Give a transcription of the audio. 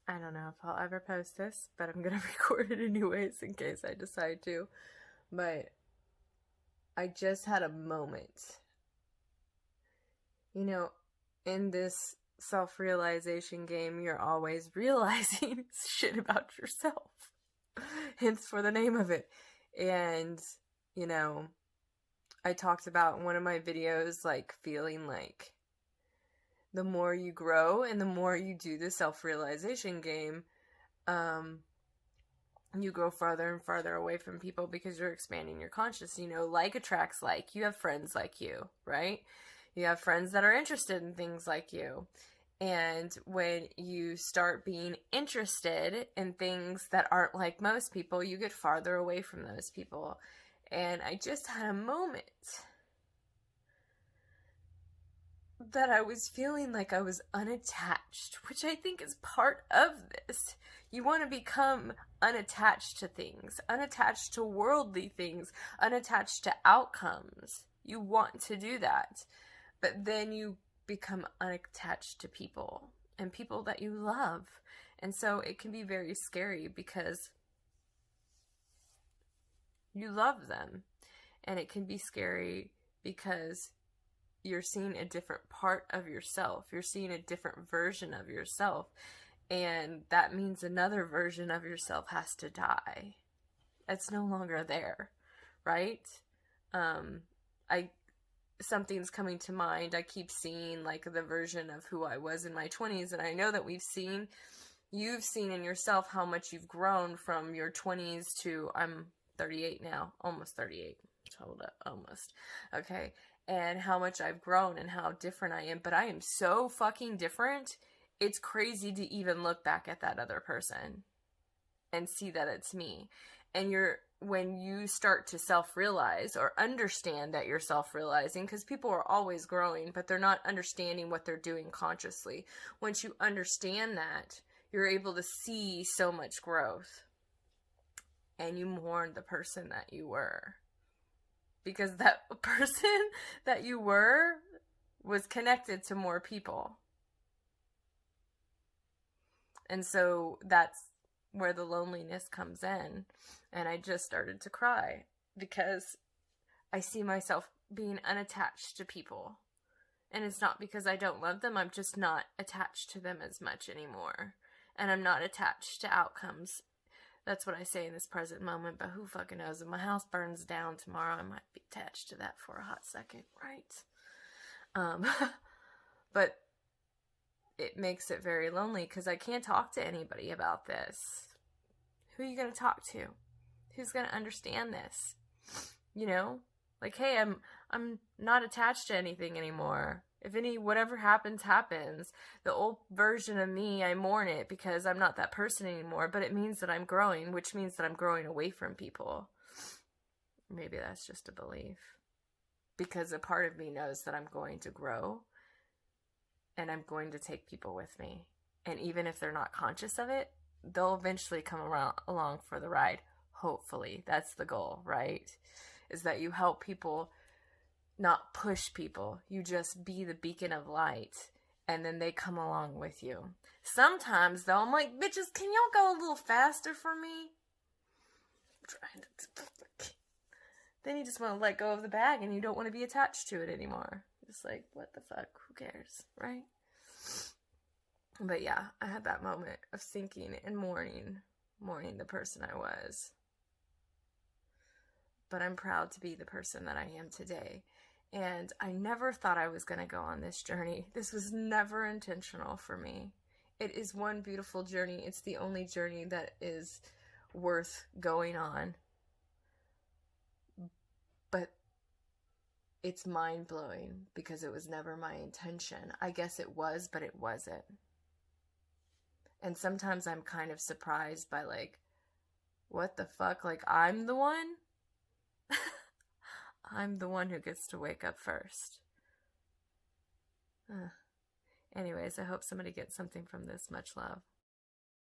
I don't know if I'll ever post this, but I'm gonna record it anyways in case I decide to. But I just had a moment. You know, in this self-realization game, you're always realizing shit about yourself. Hence for the name of it. And, you know, I talked about in one of my videos, like, feeling like the more you grow and the more you do the self-realization game, um, you grow farther and farther away from people because you're expanding your conscious. You know, like attracts like. You have friends like you, right? You have friends that are interested in things like you. And when you start being interested in things that aren't like most people, you get farther away from those people. And I just had a moment that I was feeling like I was unattached, which I think is part of this. You want to become unattached to things, unattached to worldly things, unattached to outcomes. You want to do that. But then you become unattached to people and people that you love. And so it can be very scary because you love them. And it can be scary because you're seeing a different part of yourself. You're seeing a different version of yourself. And that means another version of yourself has to die. It's no longer there, right? I something's coming to mind. I keep seeing like the version of who I was in my 20s, and I know that you've seen in yourself how much you've grown from your 20s to, I'm 38 now, almost 38. Hold up, almost. Okay. And how much I've grown and how different I am, but I am so fucking different. It's crazy to even look back at that other person and see that it's me. And when you start to self-realize or understand that you're self-realizing, because people are always growing, but they're not understanding what they're doing consciously. Once you understand that, you're able to see so much growth. And you mourn the person that you were. Because that person that you were was connected to more people. And so that's where the loneliness comes in. And I just started to cry because I see myself being unattached to people. And it's not because I don't love them, I'm just not attached to them as much anymore. And I'm not attached to outcomes. That's what I say in this present moment, but who fucking knows? If my house burns down tomorrow, I might be attached to that for a hot second, right? But it makes it very lonely because I can't talk to anybody about this. Who are you going to talk to? Who's going to understand this? You know? Like, hey, I'm not attached to anything anymore. If whatever happens, happens. The old version of me, I mourn it because I'm not that person anymore, but it means that I'm growing, which means that I'm growing away from people. Maybe that's just a belief. Because a part of me knows that I'm going to grow and I'm going to take people with me. And even if they're not conscious of it, they'll eventually come along for the ride. Hopefully. That's the goal, right? Is that you help people, not push people. You just be the beacon of light, and then they come along with you. Sometimes, though, I'm like, bitches, can y'all go a little faster for me? I'm trying to... Then you just want to let go of the bag, and you don't want to be attached to it anymore. Just like, what the fuck? Who cares, right? But yeah, I had that moment of thinking and mourning the person I was. But I'm proud to be the person that I am today. And I never thought I was going to go on this journey. This was never intentional for me. It is one beautiful journey. It's the only journey that is worth going on. But it's mind-blowing because it was never my intention. I guess it was, but it wasn't. And sometimes I'm kind of surprised by like, what the fuck? Like, I'm the one? I'm the one who gets to wake up first. Anyways, I hope somebody gets something from this. Much love.